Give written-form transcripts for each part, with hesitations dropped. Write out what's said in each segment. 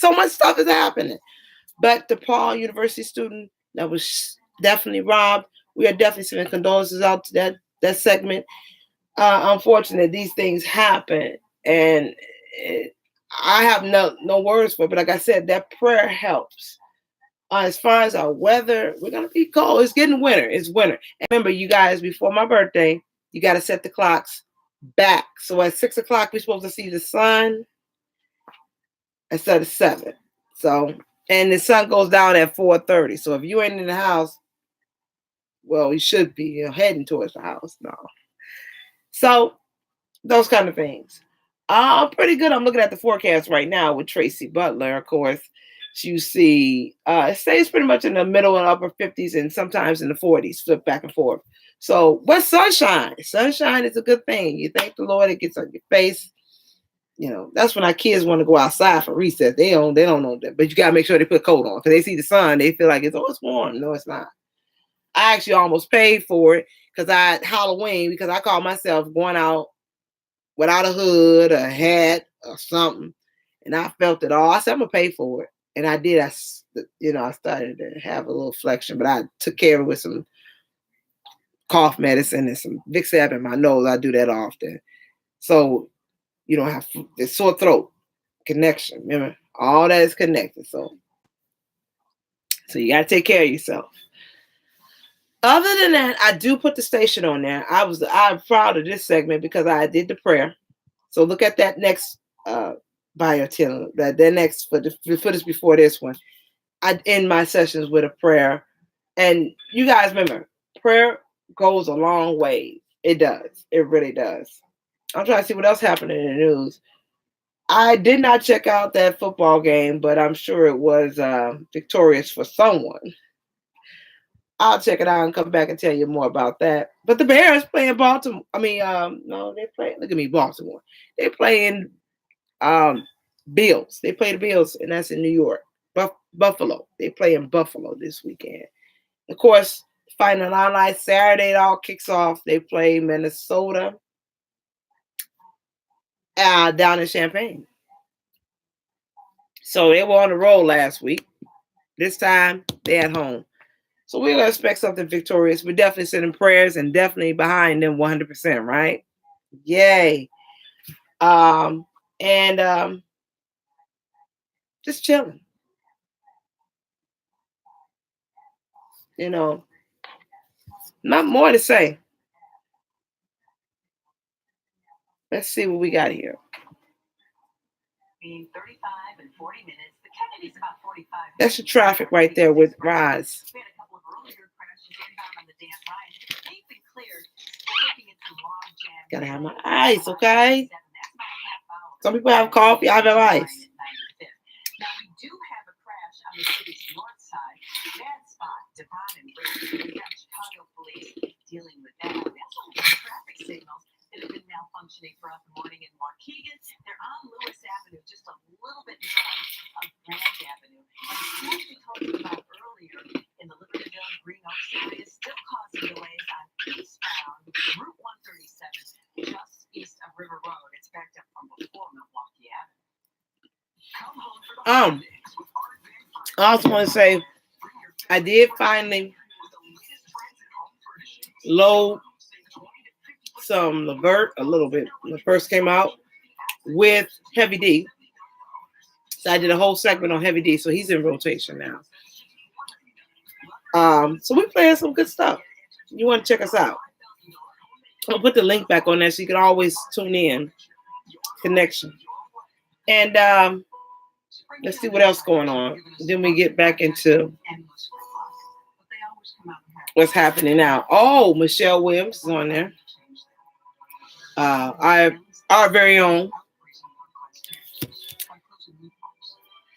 so much stuff is happening. But the Paul University student that was definitely robbed, we are definitely sending condolences out to that segment. Unfortunately, these things happen, and I have no words for it. But like I said, that prayer helps. As far as our weather, we're gonna be cold. It's getting winter. It's winter. And remember, you guys, before my birthday, you got to set the clocks back. So at 6 o'clock, we're supposed to see the sun instead of 7. So, and the sun goes down at 4:30. So if you ain't in the house, well, you should be heading towards the house. No. So those kind of things. I'm pretty good. I'm looking at the forecast right now with Tracy Butler, of course. You see, it stays pretty much in the middle and upper 50s and sometimes in the 40s, flip back and forth. So, but sunshine. Sunshine is a good thing. You thank the Lord, it gets on your face. You know, that's when our kids want to go outside for recess. They don't know that. But you gotta make sure they put a coat on because they see the sun, they feel like it's warm. No, it's not. I actually almost paid for it because Halloween, because I called myself going out without a hood, a hat, or something. And I felt it all. I said, I'm gonna pay for it. And I did. I started to have a little flexion, but I took care of it with some cough medicine and some Vicks in my nose. I do that often. So you don't have the sore throat connection. Remember, all that is connected. So you got to take care of yourself. Other than that, I do put the station on there. I'm proud of this segment because I did the prayer. So look at that next bio channel, that next for the footage before this one. I end my sessions with a prayer, and you guys remember, prayer goes a long way. It does. It really does. I'm trying to see what else happened in the news. I did not check out that football game, but I'm sure it was victorious for someone. I'll check it out and come back and tell you more about that. But the Bears playing Baltimore. No, they play. Look at me, Baltimore. They playing Bills. They play the Bills, and that's in New York. Buffalo. They play in Buffalo this weekend. Of course, final night Saturday, it all kicks off. They play Minnesota down in Champaign. So they were on the road last week. This time, they're at home. So we're going to expect something victorious. We're definitely sending prayers and definitely behind them 100%, right? Yay. Just chilling. You know, not more to say. Let's see what we got here. Being 35 and 40 minutes, the Kennedy's about 45. That's the traffic right there with Rise. We had a couple of earlier crashes inbound on the Dan Ryan. They've been cleared. Still looking at some long jam. Gotta have my ice, okay? Some people have coffee. I have ice. Now we do have a crash on the city's north side. Bad spot, Devon and Ridge. We got Chicago police dealing with that. We also have traffic signals that have been malfunctioning throughout the morning in Waukegan. They're on Lewis Avenue, just a little bit north of Grand Avenue. And as we talked about earlier, in the Libertyville, Green Oaks area, still causing delays on eastbound Route 137, just east of River Road. It's backed up from before Milwaukee Avenue. I also want to say I did finally load some Levert a little bit when it first came out with Heavy D. So I did a whole segment on Heavy D, so he's in rotation now. So we're playing some good stuff. You want to check us out? I'll put the link back on there so you can always tune in. Connection. And let's see what else going on. Then we get back into what's happening now. Oh, Michelle Williams is on there. Our very own,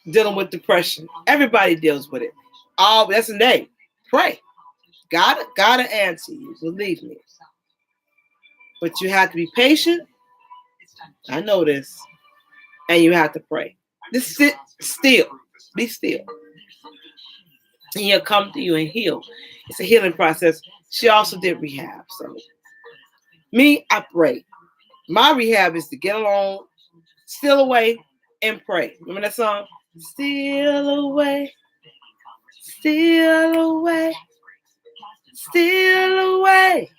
dealing with depression. Everybody deals with it. Oh, that's a name. Pray. Gotta answer you. Believe me. But you have to be patient. I know this. And you have to pray. Just sit still. Be still. And he'll come to you and heal. It's a healing process. She also did rehab. So me, I pray. My rehab is to get alone, steal away, and pray. Remember that song? Steal away, steal away, steal away,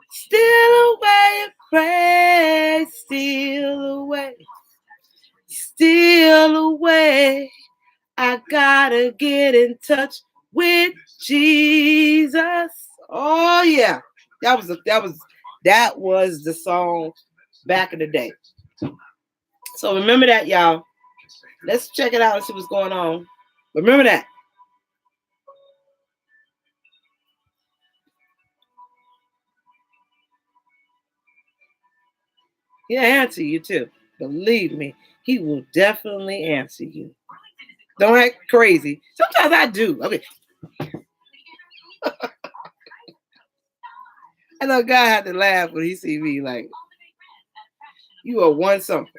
steal away, pray, steal away, steal away. I gotta get in touch with Jesus. Oh yeah, that was the song back in the day. So remember that, y'all. Let's check it out and see what's going on. Remember that. He'll answer you too. Believe me, he will definitely answer you. Don't act crazy. Sometimes I do. Okay. I know God had to laugh when he see me like, you are one something.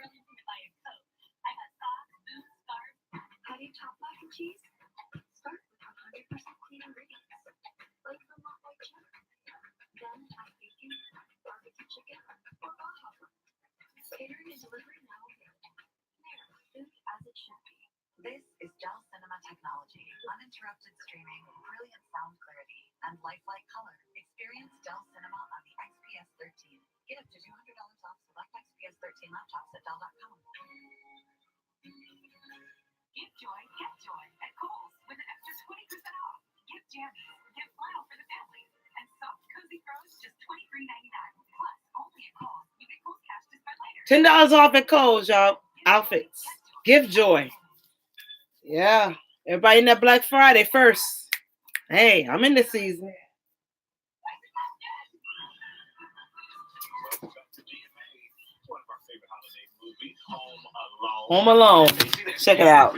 This is Dell Cinema technology, uninterrupted streaming, brilliant sound clarity, and lifelike color. Experience Dell Cinema on the XPS 13. Get up to $200 off select XPS 13 laptops at Dell.com. Give joy, get joy at Kohl's with an extra 20% off. Give jammies, give flannel for the family, and soft cozy throws just $23.99. Plus, only at Kohl's. You get Kohl's cash to spend later. $10 off at Kohl's, y'all. Outfits. Give joy. Yeah. Everybody in that Black Friday first. Hey, I'm in the season. Home Alone. Check it out.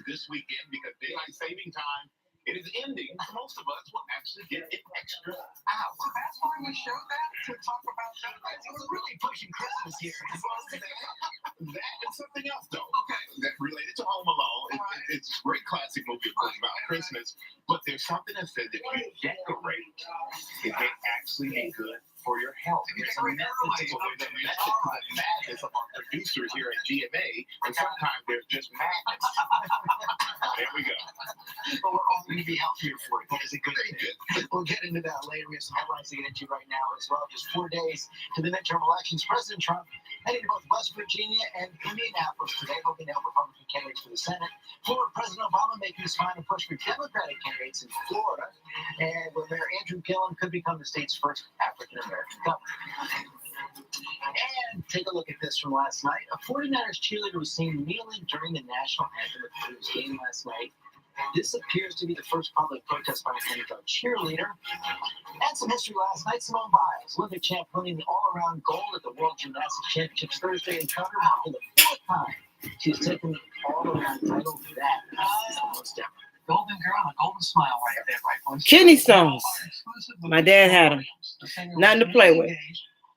This weekend because daylight saving time it is ending. Most of us will actually get an extra hour. So that's why we showed that to talk about that. It was really pushing Christmas here. That and something else though. Okay. That related to Home Alone. It's a great classic movie of course about Christmas. But there's something that says if you decorate, it may actually be good for your health. There's a message to the madness of our producers here at GMA, and sometimes there's just madness. There we go. But we're all going to be out here for it. That is a good thing. We'll get into that later. We have some headlines to get into right now as well. Just 4 days to the midterm elections. President Trump heading to both West Virginia and Indianapolis today, hoping to help Republican candidates for the Senate. Former President Obama making his final push for Democratic candidates in Florida, and where Mayor Andrew Gillum could become the state's first African-American governor. And take a look at this from last night. A 49ers cheerleader was seen kneeling during the national anthem at the Blues game last night. This appears to be the first public protest by an NFL cheerleader. And some history last night. Simone Biles, Olympic champ, winning the all-around gold at the World Gymnastics Championships Thursday in Qatar, marking the fourth time she's taken the all-around title. That is the most ever. Golden girl, a golden smile right there, right, boys? Kidney stones. My dad had them. Nothing to play with.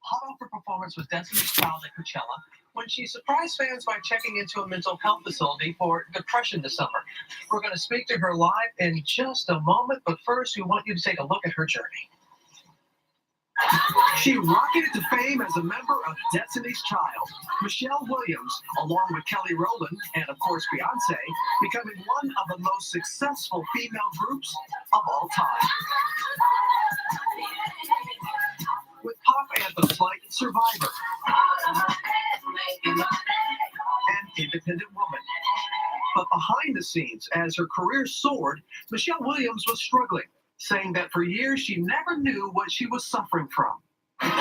Hot off her performance with Destiny's Child at Coachella when she surprised fans by checking into a mental health facility for depression this summer. We're going to speak to her live in just a moment, but first we want you to take a look at her journey. She rocketed to fame as a member of Destiny's Child. Michelle Williams, along with Kelly Rowland and, of course, Beyonce, becoming one of the most successful female groups of all time. With pop anthems like Survivor and Independent Woman. But behind the scenes, as her career soared, Michelle Williams was struggling, saying that for years she never knew what she was suffering from. And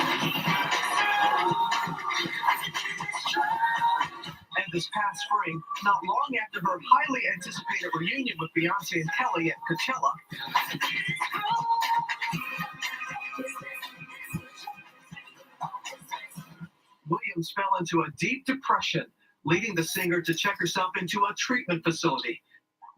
this past spring, not long after her highly anticipated reunion with Beyonce and Kelly at Coachella, Williams fell into a deep depression, leading the singer to check herself into a treatment facility.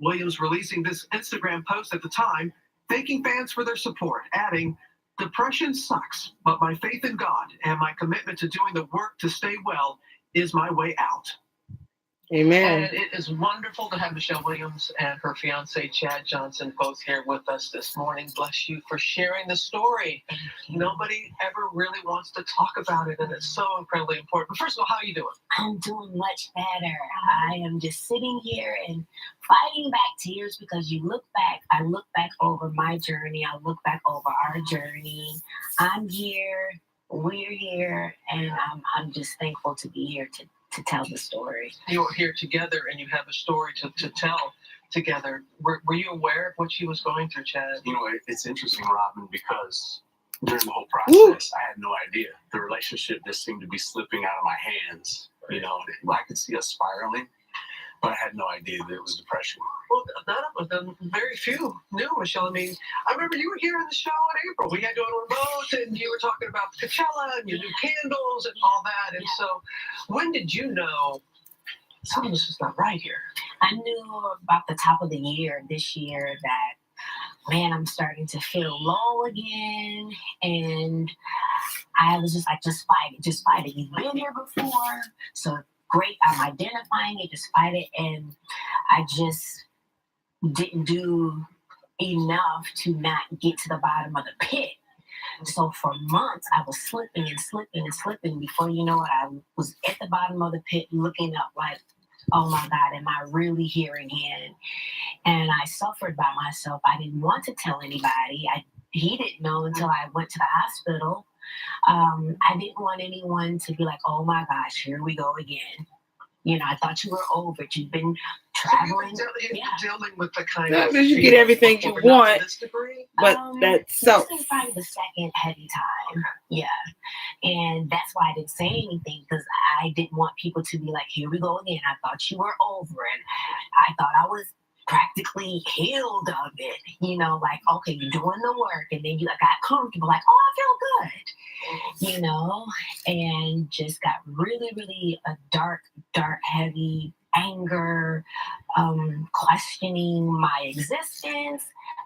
Williams releasing this Instagram post at the time, thanking fans for their support, adding, "Depression sucks, but my faith in God and my commitment to doing the work to stay well is my way out." Amen. And it is wonderful to have Michelle Williams and her fiance Chad Johnson both here with us this morning. Bless you for sharing the story. Nobody ever really wants to talk about it, and it's so incredibly important. But first of all, how are you doing? I'm doing much better. I am just sitting here and fighting back tears because I look back over my journey, I look back over our journey. I'm here, we're here, and I'm just thankful to be here to tell the story. You're here together and you have a story to tell together. Were you aware of what she was going through, Chad? You know, it's interesting, Robin, because during the whole process, I had no idea. The relationship just seemed to be slipping out of my hands. You know, I could see us spiraling, but I had no idea that it was depression. Well, none of them, very few knew, Michelle. I mean, I remember you were here in the show in April. We had you on remote, and you were talking about Coachella and your new candles and all that. And so, when did you know something's just not right here? I knew about the top of the year this year that, man, I'm starting to feel low again. And I was just like, just fight it. You've been here before. So great, I'm identifying it, just fight it. And I just didn't do enough to not get to the bottom of the pit. So for months, I was slipping and slipping and slipping. Before you know it, I was at the bottom of the pit looking up like, oh my God, am I really here again? And I suffered by myself. I didn't want to tell anybody. He didn't know until I went to the hospital. I didn't want anyone to be like, oh my gosh, here we go again. You know, I thought you were over it. You've been traveling. So you've been dealing with the kind Not of... that you get everything you but not want, to this degree? but that's so. This is probably the second heavy time. Yeah. And that's why I didn't say anything, because I didn't want people to be like, here we go again. I thought you were over it. I thought I was practically healed of it. You know, like, okay, you're doing the work. And then you got comfortable, like, oh, I feel good. You know, and just got really, really a dark, heavy anger, questioning my existence,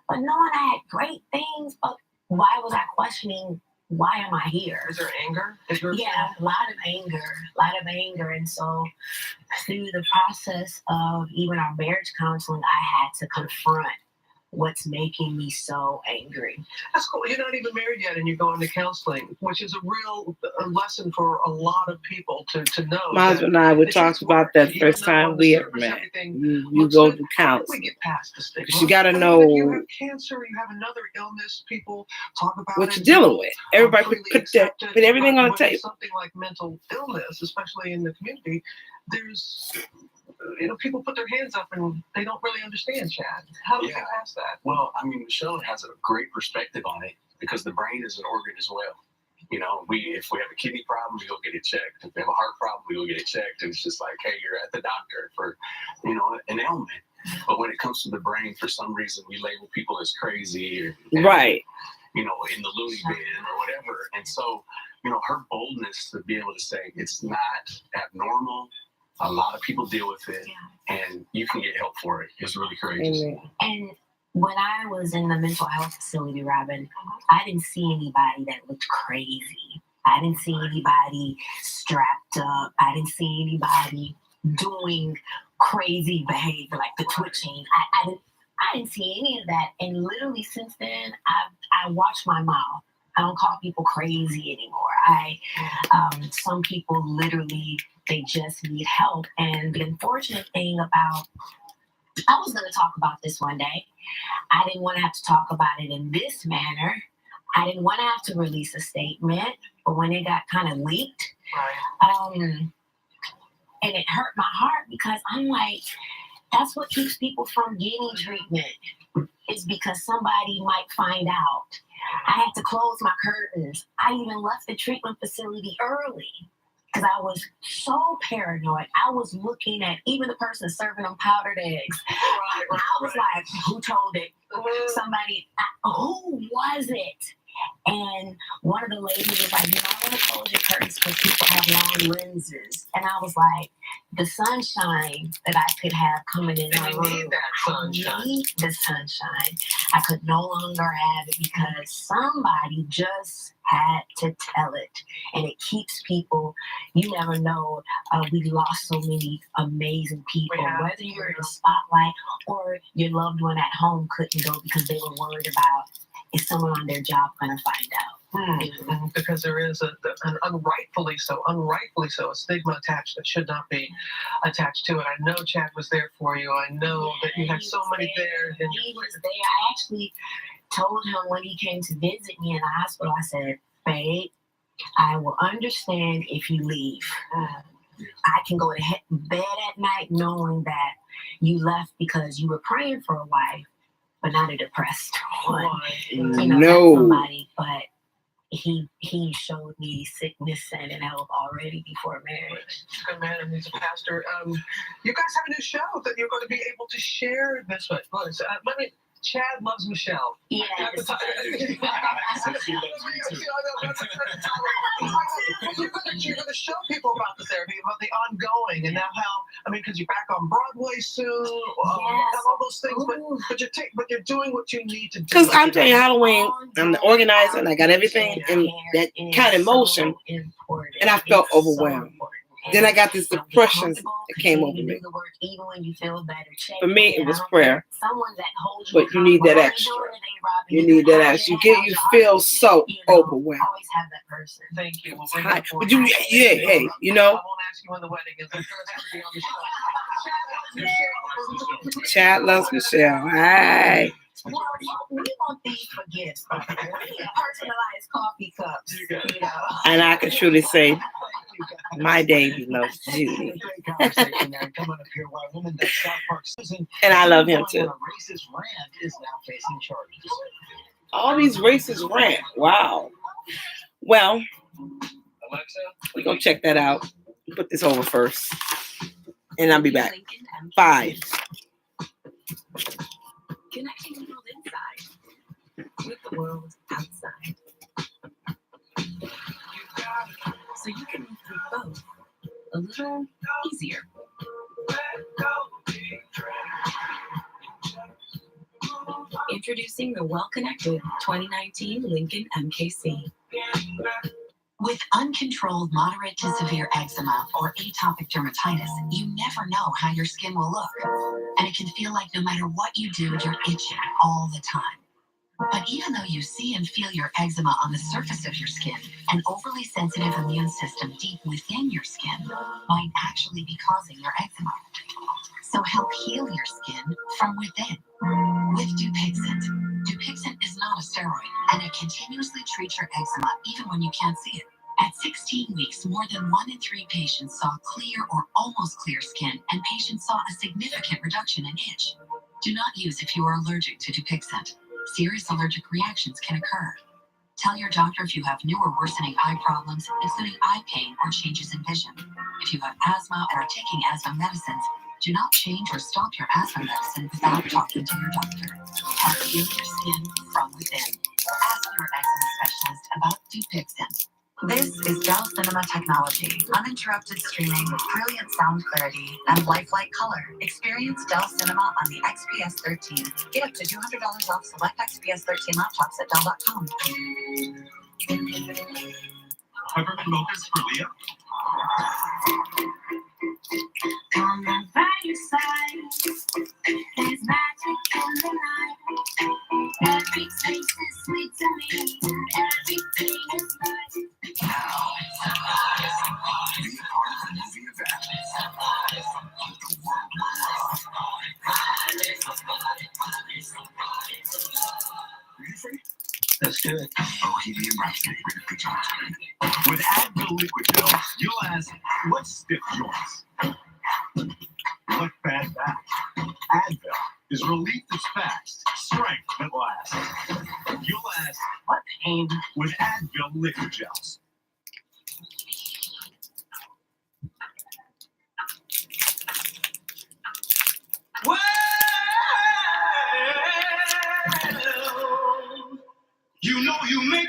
but knowing I had great things. But why was I questioning? Why am I here? Is there anger? Yeah, a lot of anger. And so through the process of even our marriage counseling, I had to confront what's making me so angry. That's cool. You're not even married yet and you're going to counseling, which is a real lesson for a lot of people to know. My husband and I would talk about that the first time we ever met. You go to counseling. We get past this thing. Because you got to know If you have cancer, you have another illness, people talk about what you're dealing with. Everybody put everything on the table. Something like mental illness, especially in the community, there's... You know, people put their hands up and they don't really understand, Chad. How do we get past that? Well, I mean, Michelle has a great perspective on it because the brain is an organ as well. You know, if we have a kidney problem, we go get it checked. If we have a heart problem, we go get it checked. And it's just like, hey, you're at the doctor for, you know, an ailment. But when it comes to the brain, for some reason, we label people as crazy or, Right. You know, in the loony bin or whatever. And so, you know, her boldness to be able to say it's not abnormal. A lot of people deal with it, and you can get help for it. It's really courageous. And when I was in the mental health facility, Robin, I didn't see anybody that looked crazy. I didn't see anybody strapped up. I didn't see anybody doing crazy behavior like the twitching. I didn't see any of that. And literally since then, I watched my mouth. I don't call people crazy anymore. Some people literally, they just need help. And the unfortunate thing about, I was going to talk about this one day. I didn't want to have to talk about it in this manner. I didn't want to have to release a statement, but when it got kind of leaked, and it hurt my heart because I'm like, that's what keeps people from getting treatment. It's because somebody might find out. I had to close my curtains. I even left the treatment facility early because I was so paranoid. I was looking at even the person serving them powdered eggs. I was like, who told it? Somebody, who was it? And one of the ladies was like, you might want to close your curtains because people have long lenses. And I was like, the sunshine that I could have coming in my And you room, need that sunshine. I need the sunshine. I could no longer have it because somebody just had to tell it. And it keeps people, you never know, we lost so many amazing people, Yeah. whether you're in the spotlight or your loved one at home couldn't go because they were worried about, is someone on their job going to find out? Because there is an unrightfully so, a stigma attached that should not be attached to it. I know Chad was there for you. I know that you had so many there. And He was there. I actually told him when he came to visit me in the hospital, I said, babe, I will understand if you leave. I can go to bed at night knowing that you left because you were praying for a wife, but not a depressed one. You know, No. that's somebody, but he showed me sickness and health already before marriage. Good man, and he's a pastor. You guys have a new show that you're going to be able to share this with. Let me. Chad loves Michelle. Yes. So she loves me too. You're going to show people about the therapy, about the ongoing, and now how, because you're back on Broadway soon, all those things, but you're doing what you need to do. Because I'm telling you, Halloween, I'm the organizer and I got everything in that kind of motion, and I felt overwhelmed. Then I got this depression that came over me. Even when you feel better. For me, it was prayer. Someone that holds But you need that extra. You need that extra. You feel so overwhelmed. Always have that person. Thank you. But you, hey, you know. I won't ask you when the wedding is. I'm sure it has to be on the show. Chad loves Michelle. Hi. Well, we want these for gifts. We need personalized coffee cups. You know. And I can truly say, my baby loves Judy. And I love him too. All these racist rant. Wow. Well, we're going to check that out. Put this over first. And I'll be back. 5. Connecting the world inside with the world outside. So you can move through both a little easier. Introducing the well-connected 2019 Lincoln MKC. With uncontrolled moderate to severe eczema or atopic dermatitis, you never know how your skin will look. And it can feel like no matter what you do, you're itching all the time. But even though you see and feel your eczema on the surface of your skin, an overly sensitive immune system deep within your skin might actually be causing your eczema. So help heal your skin from within with Dupixent. Dupixent is not a steroid, and it continuously treats your eczema even when you can't see it. At 16 weeks, more than 1 in 3 patients saw clear or almost clear skin, and patients saw a significant reduction in itch. Do not use if you are allergic to Dupixent. Serious allergic reactions can occur. Tell your doctor if you have new or worsening eye problems, including eye pain or changes in vision. If you have asthma or are taking asthma medicines, do not change or stop your asthma medicine without talking to your doctor. Help heal your skin from within. Ask your eczema specialist about Dupixent. This is Dell Cinema technology. Uninterrupted streaming with brilliant sound clarity and lifelike color. Experience Dell Cinema on the XPS 13. Get up to $200 off select XPS 13 laptops at Dell.com. Peppermint mochas for Leah. On the brighter side, there's magic in the night. Every taste is sweet to me, and everything is right. Be a part of the movie event. The world will love. That's good. Bohemian Rhapsody, rated PG-13. With Advil liquid gel, you'll ask, what's stiff joints? What bad back? Advil is relief that's fast, strength that lasts. You'll ask, What pain? with Advil liquid gels. Well, you know you make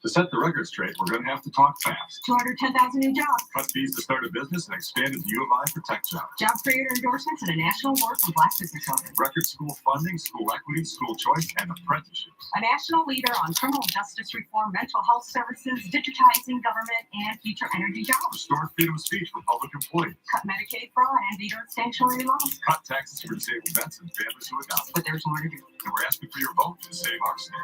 To set the record straight, we're going to have to talk fast. 210,000 new jobs. Cut fees to start a business and expanded U of I for tech jobs. Job creator endorsements and a national award from Black business owners. Record school funding, school equity, school choice, and apprenticeships. A national leader on criminal justice reform, mental health services, digitizing government, and future energy jobs. Restore freedom of speech for public employees. Cut Medicaid fraud and veto sanctuary laws. Cut taxes for disabled vets and families who adopt. But there's more to do. And we're asking for your vote to save our state.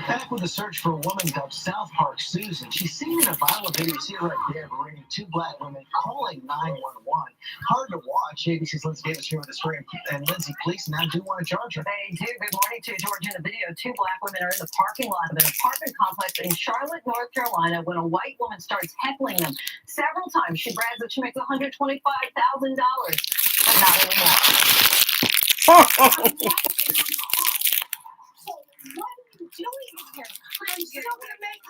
Back with the search for a woman dubbed South Park Susan. She's seen in a viral video. You see it right there, berating two black women calling 911. Hard to watch. ABC's Lindsay Davis here with the story. And Lindsay, police now do want to charge her. They do. Good morning to George. In the video, two black women are in the parking lot of an apartment complex in Charlotte, North Carolina, when a white woman starts heckling them several times. She brags that she makes $125,000, but not anymore. Doing here? I'm still gonna make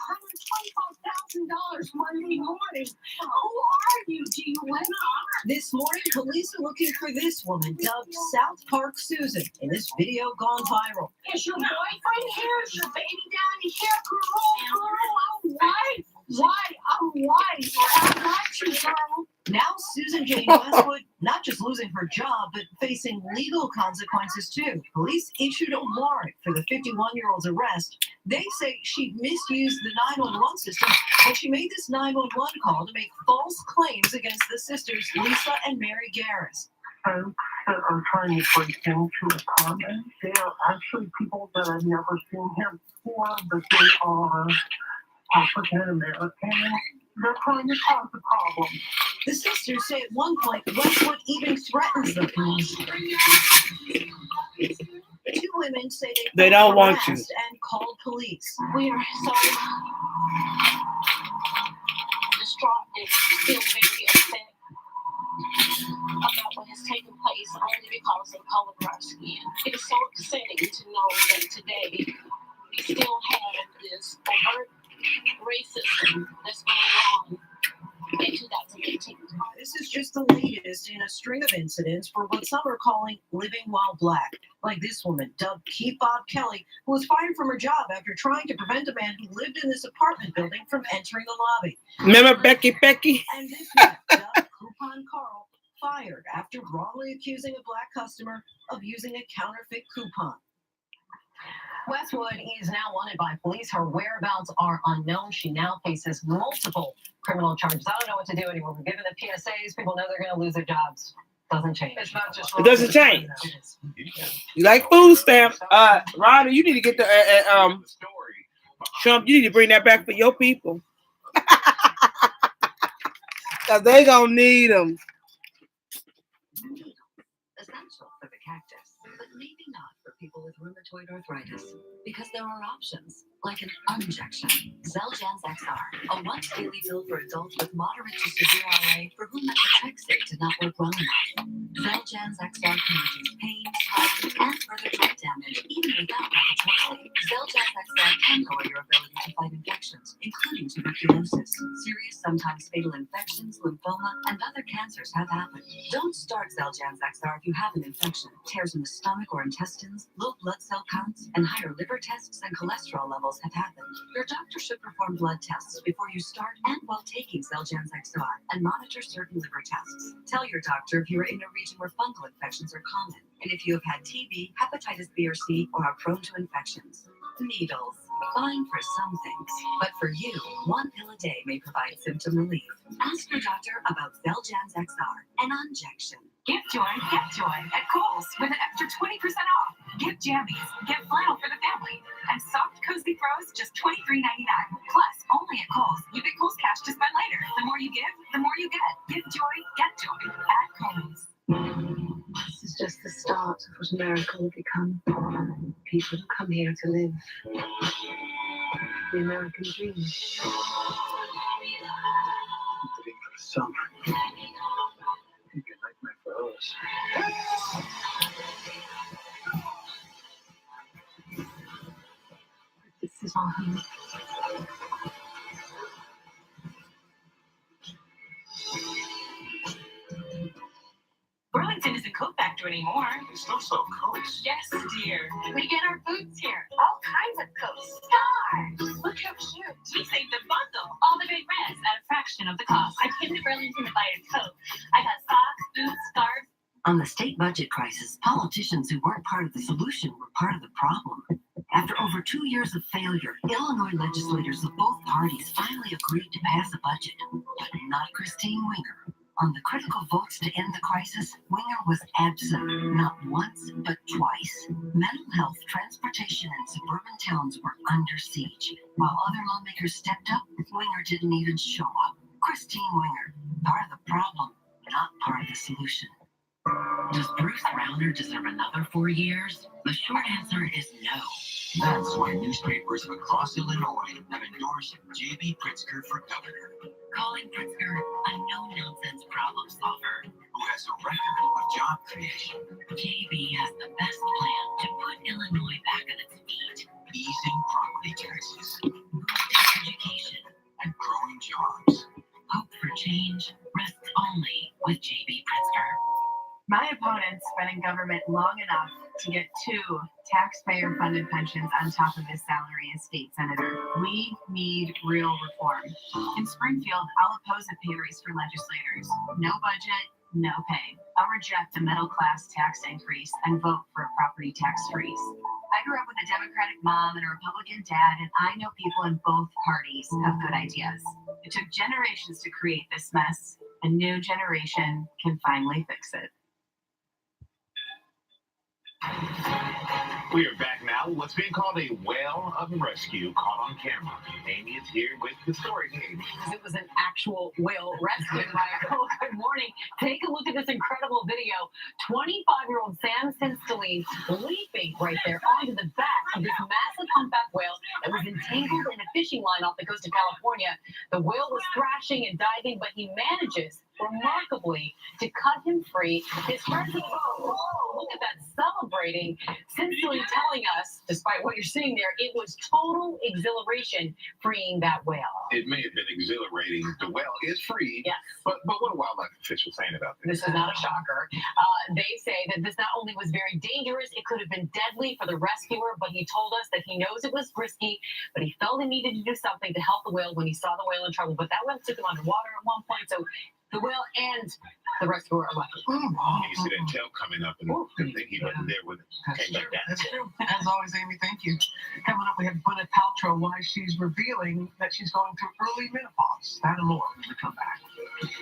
$125,000 Monday morning. Who are you? Do you live? This morning, police are looking for this woman dubbed South Park Susan. In this video gone viral. Is your boyfriend here? Is your baby daddy here? Girl, I'm white. I'm white. I got you, girl. Now Susan Jane Westwood not just losing her job, but facing legal consequences too. Police issued a warrant for the 51-year-old's arrest. They say she misused the 911 system when she made this 911 call to make false claims against the sisters Lisa and Mary Garris. Folks that are trying to break into apartments, they are actually people that I've never seen here before, but they are African American. They're trying to cause a problem. The sisters say at one point Westwood even threatens them. Two women say they don't want you and called police. We are so distraught and still very upset about what has taken place only because of the color of our skin. It is so upsetting to know that today we still have this overt racism that's going on in 2018. This is just the latest in a string of incidents for what some are calling living while black. Like this woman, dubbed Keith Bob Kelly, who was fired from her job after trying to prevent a man who lived in this apartment building from entering the lobby. Remember Becky? And this one, dubbed Coupon Carl, fired after wrongly accusing a black customer of using a counterfeit coupon. Westwood is now wanted by police. Her whereabouts are unknown. She now faces multiple criminal charges. I don't know what to do anymore. We're giving the PSAs. People know they're going to lose their jobs. Doesn't change. It's not just It doesn't change. You like food stamps? Ryder, you need to get the Trump. You need to bring that back for your people, cause they gonna need them. Essential for the cactus, but maybe not for people with rheumatoid arthritis, because there are options, like an injection. Xeljanz XR, a once-daily pill for adults with moderate to severe RA for whom methotrexate did not work well enough. Xeljanz XR can reduce pain, swelling, and further joint damage, even without methotrexate. Xeljanz XR can lower your ability to fight infections, including tuberculosis. Serious, sometimes fatal infections, lymphoma, and other cancers have happened. Don't start Xeljanz XR if you have an infection, tears in the stomach or intestines, low blood cell counts, and higher liver tests and cholesterol levels have happened. Your doctor should perform blood tests before you start and while taking Xeljanz XR and monitor certain liver tests. Tell your doctor if you are in a region where fungal infections are common, and if you have had TB, hepatitis B or C, or are prone to infections. Needles. Fine for some things, but for you, one pill a day may provide symptom relief. Ask your doctor about Xeljanz XR, an injection. Get joy at Kohl's with an extra 20% off. Get jammies, get flannel for the family, and soft cozy throws just $23.99. Plus, only at Kohl's, you get Kohl's cash to spend later. The more you give, the more you get. Give joy, get joy at Kohl's. This is just the start of what America will become. People who come here to live the American dream. Waiting for summer. Maybe a nightmare for us. This is our home. Burlington is a coat factory do anymore. It's still so cold. Yes, dear. We get our foods here. All kinds of Coke. Stars! Look how cute. We saved the bundle. All the big reds at a fraction of the cost. I came to Burlington to buy a Coke. I got socks, boots, scarves. On the state budget crisis, politicians who weren't part of the solution were part of the problem. After over 2 years of failure, Illinois legislators of both parties finally agreed to pass a budget, but not Christine Winger. On the critical votes to end the crisis, Winger was absent not once, but twice. Mental health, transportation, and suburban towns were under siege. While other lawmakers stepped up, Winger didn't even show up. Christine Winger, part of the problem, not part of the solution. Does Bruce Rauner deserve another 4 years? The short answer is no. That's why newspapers across Illinois have endorsed J.B. Pritzker for governor, Calling Pritzker a no-nonsense problem solver. who has a record of job creation, JB has the best plan to put Illinois back on its feet. easing property taxes, Boosting education. and growing jobs. Hope for change rests only with JB Pritzker. My opponent's been in government long enough to get 2 taxpayer-funded pensions on top of his salary as state senator. We need real reform. In Springfield, I'll oppose a pay raise for legislators. No budget, no pay. I'll reject a middle-class tax increase and vote for a property tax freeze. I grew up with a Democratic mom and a Republican dad, and I know people in both parties have good ideas. It took generations to create this mess. A new generation can finally fix it. We are back now with what's being called a whale of a rescue caught on camera. Amy is here with the story. Amy. Because it was an actual whale rescue, Michael. Good morning. Take a look at this incredible video. 25-year-old Sam Sinsteline leaping right there onto the back of this massive humpback whale that was entangled in a fishing line off the coast of California. The whale was thrashing and diving, but he manages remarkably to cut him free. His friends in the boat, whoa, look at that, celebrating. Sinsteline telling us, despite what you're seeing there, it was total exhilaration freeing that whale. It may have been exhilarating. The whale is free. Yes. But what are wildlife officials saying about this? This is not a shocker. They say that this not only was very dangerous, it could have been deadly for the rescuer, but he told us that he knows it was risky, but he felt he needed to do something to help the whale when he saw the whale in trouble. But that whale took him underwater at one point, so the whale and the rescuer are lucky. You see that tail coming up, and good thing he wasn't there with it. That's Came true. like that. That's true. As always, Amy, thank you. Coming up, we have Gwyneth Paltrow, why she's revealing that she's going through early menopause. That and more when we come back.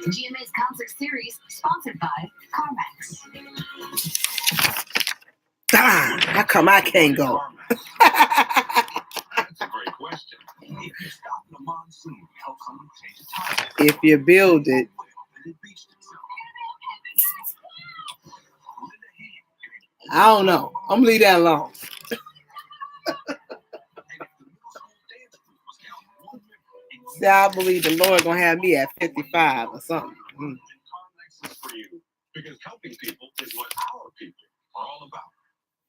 GMA's concert series, sponsored by CarMax. Darn, how come I can't go? That's a great question. If you stop the monsoon, help someone change the tide. If you build it, It beached itself. I don't know. I'm gonna leave that alone. See, I believe the Lord gonna have me at 55 or something. CarMax is for you, because helping people is what our people are all about.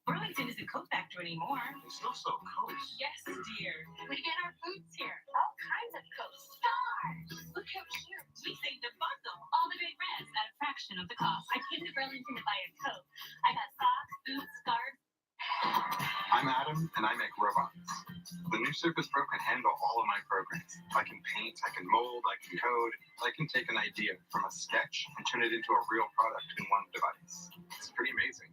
Burlington isn't Coke Factory anymore. It's still so cold. Yes, dear. We get our foods here. All kinds of Coke. Stars! Look how cute. We saved the bundle. All the big reds at a fraction of the cost. I came to Burlington to buy a Coke. I got socks, boots, scarves. I'm Adam, and I make robots. The new Surface Pro can handle all of my programs. I can paint, I can mold, I can code. I can take an idea from a sketch and turn it into a real product in one device. It's pretty amazing.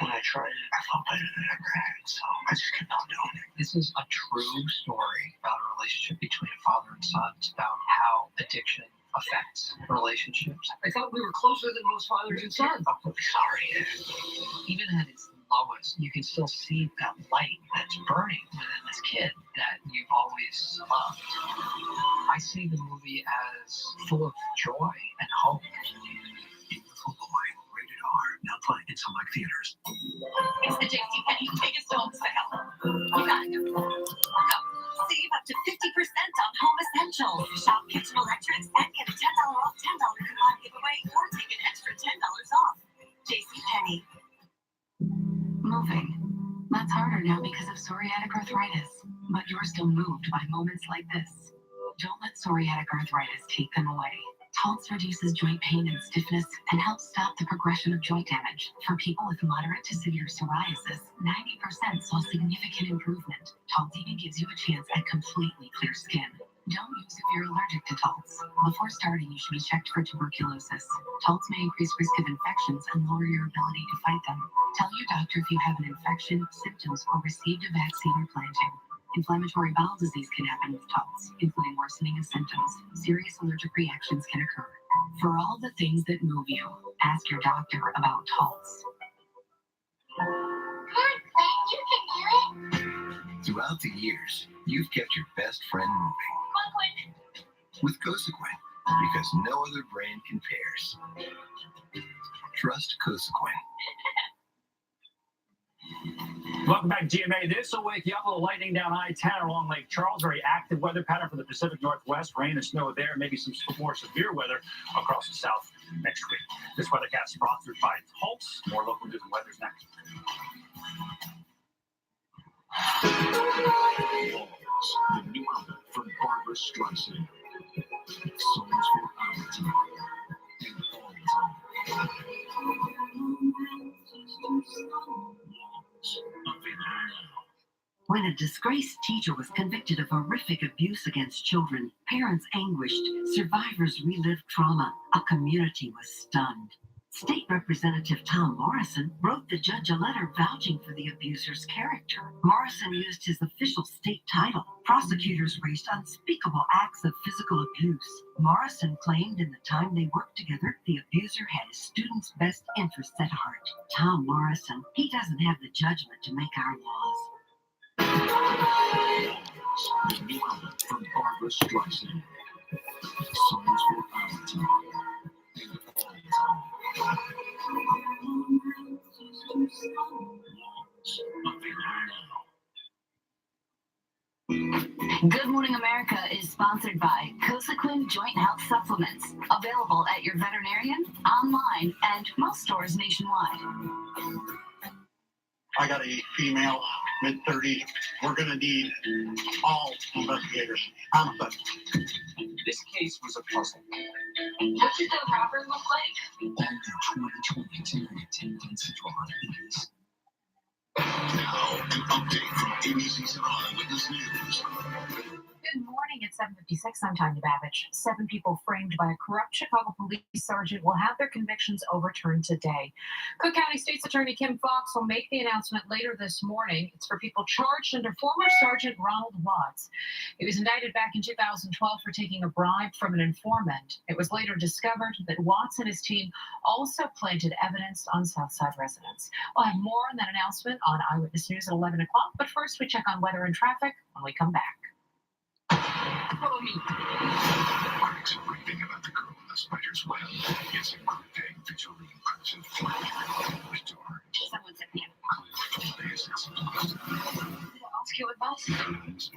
When I tried it, I felt better than I ever had, so I just kept on doing it. This is a true story about a relationship between a father and son. It's about how addiction affects relationships. I thought we were closer than most fathers and sons. I'm really sorry. Even at its lowest, you can still see that light that's burning within this kid that you've always loved. I see the movie as full of joy and hope. Beautiful boy, rated up to 50% on home essentials. Shop Kitchen Electrics and get a $10 off $10 coupon giveaway or take an extra $10 off. JCPenney. Moving. That's harder now because of psoriatic arthritis, but you're still moved by moments like this. Don't let psoriatic arthritis take them away. Taltz reduces joint pain and stiffness and helps stop the progression of joint damage. For people with moderate to severe psoriasis, 90% saw significant improvement. Taltz even gives you a chance at completely clear skin. Don't use if you're allergic to Taltz. Before starting, you should be checked for tuberculosis. Taltz may increase risk of infections and lower your ability to fight them. Tell your doctor if you have an infection, symptoms, or received a vaccine or planting. Inflammatory bowel disease can happen with Taltz, including worsening of symptoms. Serious allergic reactions can occur. For all the things that move you, ask your doctor about Taltz. Throughout the years, you've kept your best friend moving. With Cosequin, because no other brand compares. Trust Cosequin. Welcome back to GMA. This will wake you up. A little lightning down I-10 along Lake Charles. Very active weather pattern for the Pacific Northwest. Rain and snow there. Maybe some more severe weather across the south next week. This weathercast sponsored by Taltz. More local news and weather's next. The new album from Barbara Streisand. Songs for our time and all time. When a disgraced teacher was convicted of horrific abuse against children, parents anguished, survivors relived trauma, a community was stunned. State Representative Tom Morrison wrote the judge a letter vouching for the abuser's character. Morrison used his official state title. Prosecutors raised unspeakable acts of physical abuse. Morrison claimed in the time they worked together, the abuser had his students' best interests at heart. Tom Morrison, he doesn't have the judgment to make our laws. The new album from Barbara Streisand. Songs for our time and all time. Good Morning America is sponsored by Cosequin Joint Health Supplements, available at your veterinarian, online, and most stores nationwide. I got a female, mid-30. We're going to need all investigators. I'm a This case was a puzzle. What did the robber look like? All your 2020 attendance is. Now, an update from ABC's Eyewitness News. Good morning. It's 7:56. I'm Tanya Babbage. 7 people framed by a corrupt Chicago police sergeant will have their convictions overturned today. Cook County State's Attorney Kim Fox will make the announcement later this morning. It's for people charged under former Sergeant Ronald Watts. He was indicted back in 2012 for taking a bribe from an informant. It was later discovered that Watts and his team also planted evidence on Southside residents. We'll have more on that announcement on Eyewitness News at 11 o'clock. But first, we check on weather and traffic when we come back. Follow me. Critics are raving about the girl in the spider's web. It's a gripping, visually impressive flight. Someone said me. Full days exclusive. Oscar advice.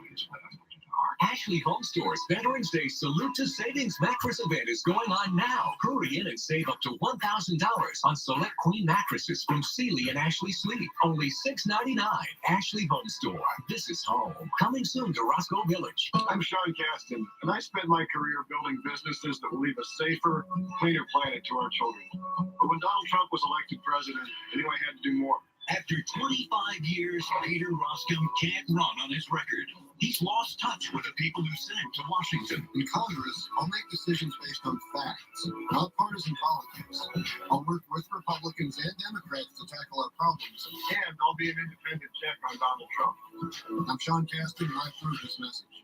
Ashley Home Store's Veterans Day Salute to Savings Mattress event is going on now. Hurry in and save up to $1,000 on select queen mattresses from Sealy and Ashley Sleep. Only $6.99. Ashley Home Store. This is home. Coming soon to Roscoe Village. I'm Sean Caston, and I spent my career building businesses that will leave a safer, cleaner planet to our children. But when Donald Trump was elected president, I knew I had to do more. After 25 years, Peter Roscom can't run on his record. He's lost touch with the people who sent him to Washington. In Congress, I'll make decisions based on facts, not partisan politics. I'll work with Republicans and Democrats to tackle our problems. And I'll be an independent check on Donald Trump. I'm Sean Caston, and I approve this message.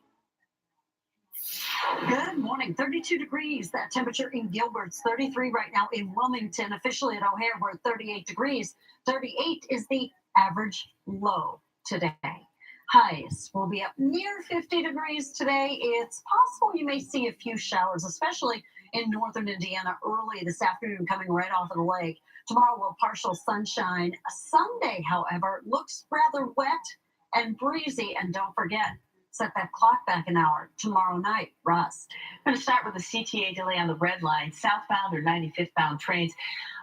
Good morning. 32 degrees. That temperature in Gilbert's 33 right now in Wilmington. Officially at O'Hare, we're at 38 degrees. 38 is the average low today. Highs will be up near 50 degrees today. It's possible you may see a few showers, especially in northern Indiana early this afternoon, coming right off of the lake. Tomorrow will partial sunshine. Sunday, however, looks rather wet and breezy. And don't forget, Set that clock back an hour tomorrow night. Russ. I'm going to start with the CTA delay on the red line, southbound or 95th bound trains.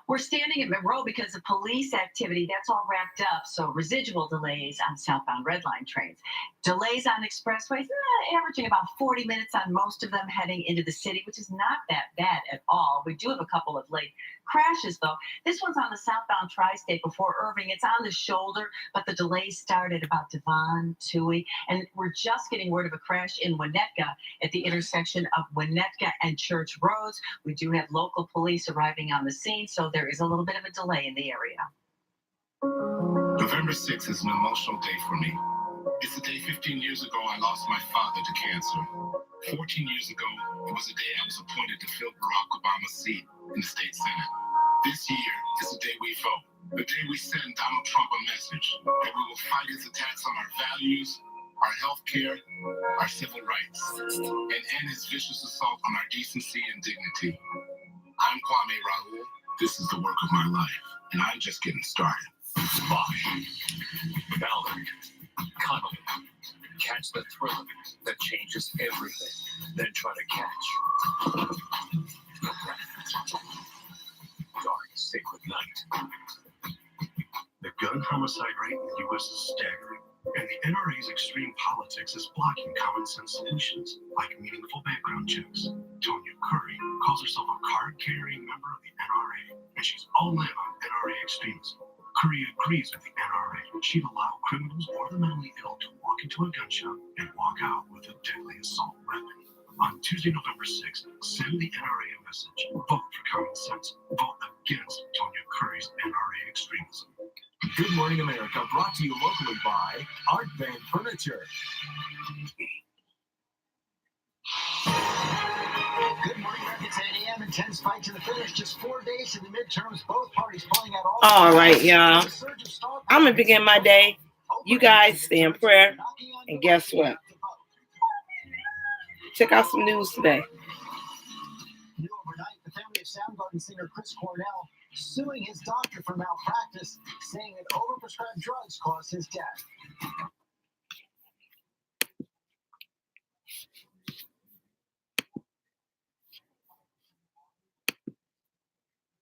We're standing at Monroe because of police activity. That's all wrapped up. So residual delays on southbound red line trains. Delays on expressways, averaging about 40 minutes on most of them heading into the city, which is not that bad at all. We do have a couple of late crashes, though. This one's on the southbound tri-state before Irving. It's on the shoulder, but the delay started about Devon, Toohey, and we're just getting word of a crash in Winnetka at the intersection of Winnetka and Church Roads. We do have local police arriving on the scene, so there is a little bit of a delay in the area. November 6th is an emotional day for me. It's the day 15 years ago I lost my father to cancer. 14 years ago, it was the day I was appointed to fill Barack Obama's seat in the state Senate. This year is the day we vote, the day we send Donald Trump a message that we will fight his attacks on our values, our health care, our civil rights, and end his vicious assault on our decency and dignity. I'm Kwame Raoul. This is the work of my life, and I'm just getting started. Bosch, Ballard, Connolly. Catch the thrill of it that changes everything. Then try to catch the breath. Dark Sacred Night. The gun homicide rate in the U.S. is staggering, and the NRA's extreme politics is blocking common sense solutions like meaningful background checks. Tonya Curry calls herself a card-carrying member of the NRA, and she's all in on NRA extremism. Curry agrees with the NRA. She'd allow criminals or the mentally ill to walk into a gun shop and walk out with a deadly assault weapon. On Tuesday, November 6th, send the NRA a message. Vote for common sense. Vote against Tonya Curry's NRA extremism. Good Morning America, brought to you locally by Art Van Furniture. Good morning, America. It's 8 a.m. Intense fight to the finish. Just 4 days to the midterms. Both parties pulling out All right, y'all. I'm going to begin my day. You guys stay in prayer. And guess what? Check out some news today. New overnight, the family of Soundgarden singer Chris Cornell suing his doctor for malpractice, saying that overprescribed drugs caused his death.